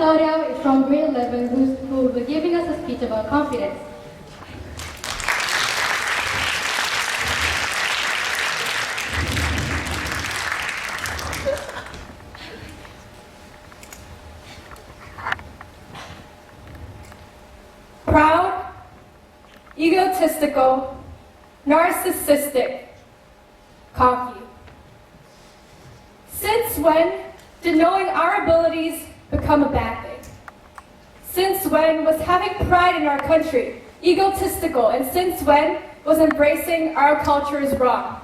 Claudia is from grade 11 who will be giving us a speech about confidence. Proud, egotistical, narcissistic, cocky. Since when did knowing our abilities become a bad thing? Since when was having pride in our country egotistical, and since when was embracing our cultures wrong?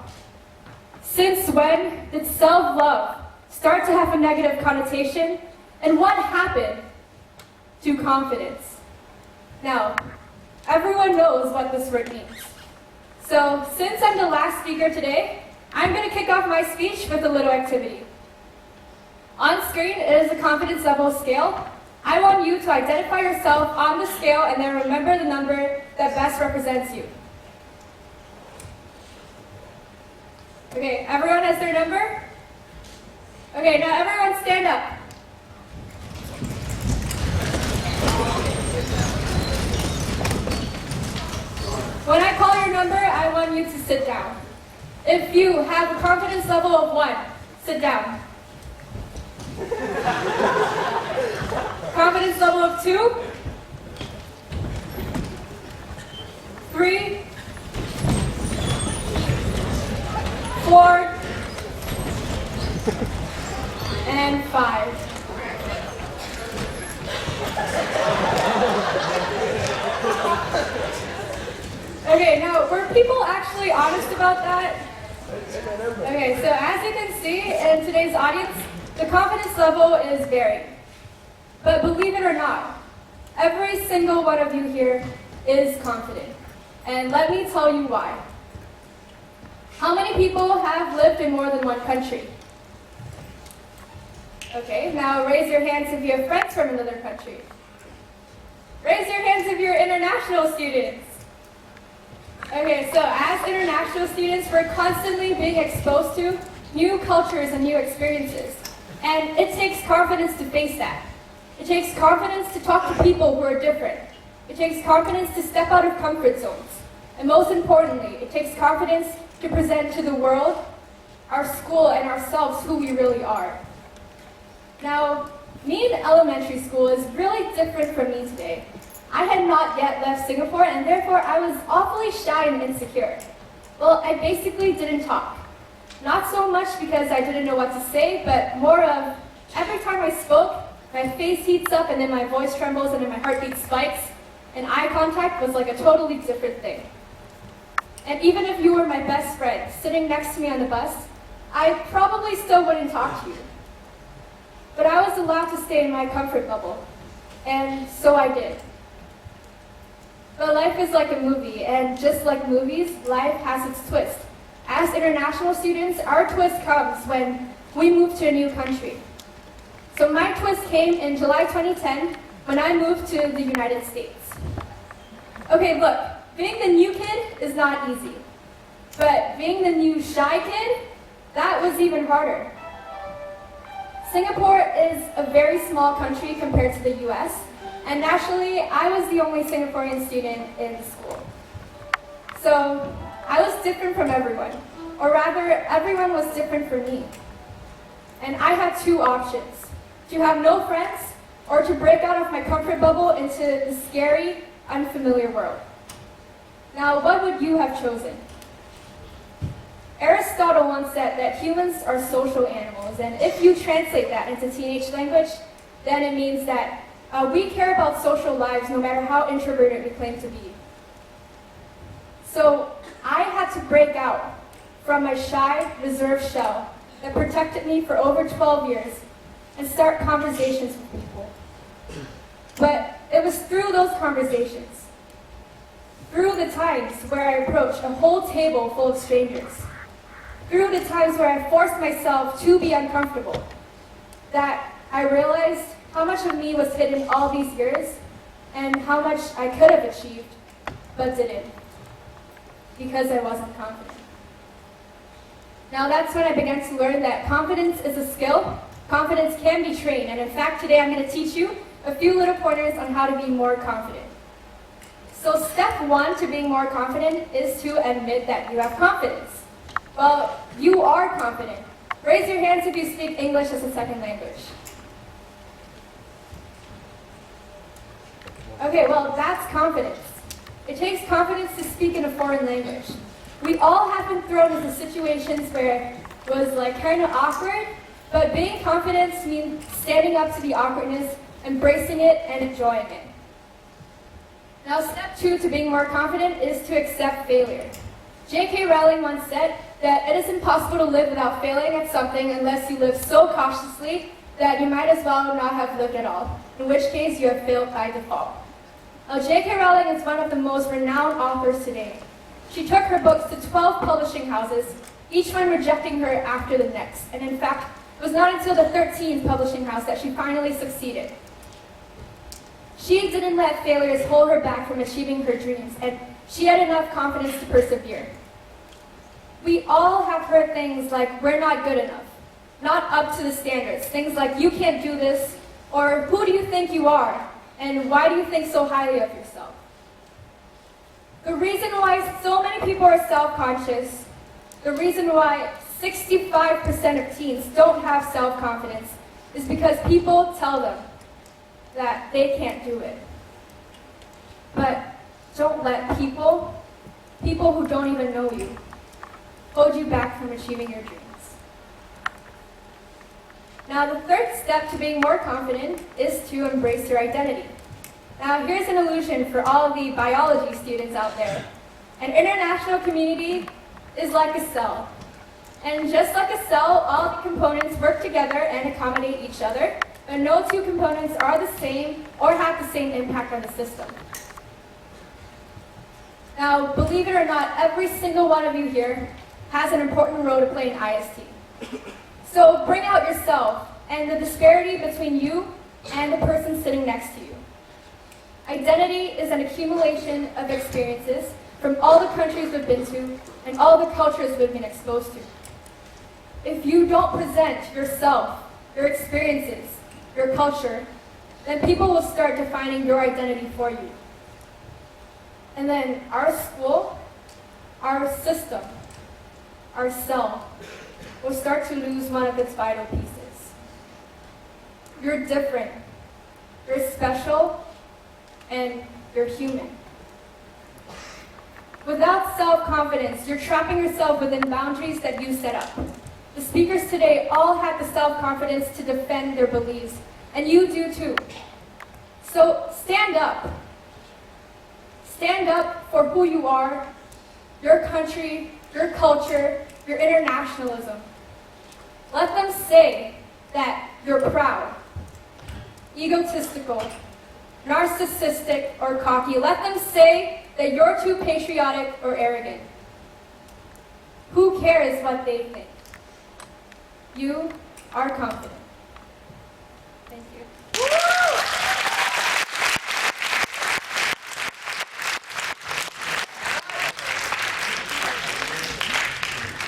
Since when did self-love start to have a negative connotation, and what happened to confidence? Now, everyone knows what this word means. So, since I'm the last speaker today, I'm going to kick off my speech with a little activity. On screen, it is a confidence level scale. I want you to identify yourself on the scale and then remember the number that best represents you. Okay, everyone has their number? Okay, now everyone stand up. When I call your number, I want you to sit down. If you have a confidence level of 1, sit down. Confidence level of 2, 3, 4, and 5. Okay, now, were people actually honest about that? Okay, so as you can see in today's audience, the confidence level is varied. But believe it or not, every single one of you here is confident. And let me tell you why. How many people have lived in more than one country? Okay, now raise your hands if you have friends from another country. Raise your hands if you're international students. Okay, so as international students, we're constantly being exposed to new cultures and new experiences. And it takes confidence to face that. It takes confidence to talk to people who are different. It takes confidence to step out of comfort zones. And most importantly, it takes confidence to present to the world, our school, and ourselves who we really are. Now, me in elementary school is really different from me today. I had not yet left Singapore, and therefore I was awfully shy and insecure. Well, I basically didn't talk. Not so much because I didn't know what to say, but more of every time I spoke, my face heats up and then my voice trembles and then my heartbeat spikes, and eye contact was like a totally different thing. And even if you were my best friend sitting next to me on the bus, I probably still wouldn't talk to you. But I was allowed to stay in my comfort bubble, and so I did. But life is like a movie, and just like movies, life has its twist. As international students, our twist comes when we move to a new country. So my twist came in July 2010 when I moved to the United States. Okay, look, being the new kid is not easy. But being the new shy kid, that was even harder. Singapore is a very small country compared to the US, and naturally, I was the only Singaporean student in the school. So, I was different from everyone, or rather, everyone was different from me. And I had two options, to have no friends, or to break out of my comfort bubble into the scary, unfamiliar world. Now, what would you have chosen? Aristotle once said that humans are social animals, and if you translate that into teenage language, then it means that we care about social lives no matter how introverted we claim to be. So I had to break out from my shy, reserved shell that protected me for over 12 years and start conversations with people. But it was through those conversations, through the times where I approached a whole table full of strangers, through the times where I forced myself to be uncomfortable, that I realized how much of me was hidden all these years and how much I could have achieved, but didn't, because I wasn't confident. Now that's when I began to learn that confidence is a skill Confidence can be trained, and in fact, today I'm going to teach you a few little pointers on how to be more confident. So step one to being more confident is to admit that you have confidence. Well, you are confident. Raise your hands if you speak English as a second language. Okay, well, that's confidence. It takes confidence to speak in a foreign language. We all have been thrown into situations where it was like kind of awkward, but being confident means standing up to the awkwardness, embracing it, and enjoying it. Now, step two to being more confident is to accept failure. J.K. Rowling once said that it is impossible to live without failing at something unless you live so cautiously that you might as well not have lived at all, in which case you have failed by default. Now, J.K. Rowling is one of the most renowned authors today. She took her books to 12 publishing houses, each one rejecting her after the next. And in fact, it was not until the 13th publishing house that she finally succeeded. She didn't let failures hold her back from achieving her dreams, and she had enough confidence to persevere. We all have heard things like, we're not good enough, not up to the standards. Things like, you can't do this, or who do you think you are, and why do you think so highly of yourself? The reason why so many people are self-conscious, the reason why 65% of teens don't have self-confidence is because people tell them that they can't do it. But don't let people who don't even know you, hold you back from achieving your dreams. Now, the third step to being more confident is to embrace your identity. Now, here's an illusion for all the biology students out there. An international community is like a cell. And just like a cell, all the components work together and accommodate each other, but no two components are the same or have the same impact on the system. Now, believe it or not, every single one of you here has an important role to play in IST. So bring out yourself and the disparity between you and the person sitting next to you. Identity is an accumulation of experiences from all the countries we've been to and all the cultures we've been exposed to. If you don't present yourself, your experiences, your culture, then people will start defining your identity for you. And then our school, our system, our cell will start to lose one of its vital pieces. You're different, you're special, and you're human. Without self-confidence, you're trapping yourself within boundaries that you set up. The speakers today all have the self-confidence to defend their beliefs, and you do too. So stand up. Stand up for who you are, your country, your culture, your internationalism. Let them say that you're proud, egotistical, narcissistic, or cocky. Let them say that you're too patriotic or arrogant. Who cares what they think? You are confident. Thank you.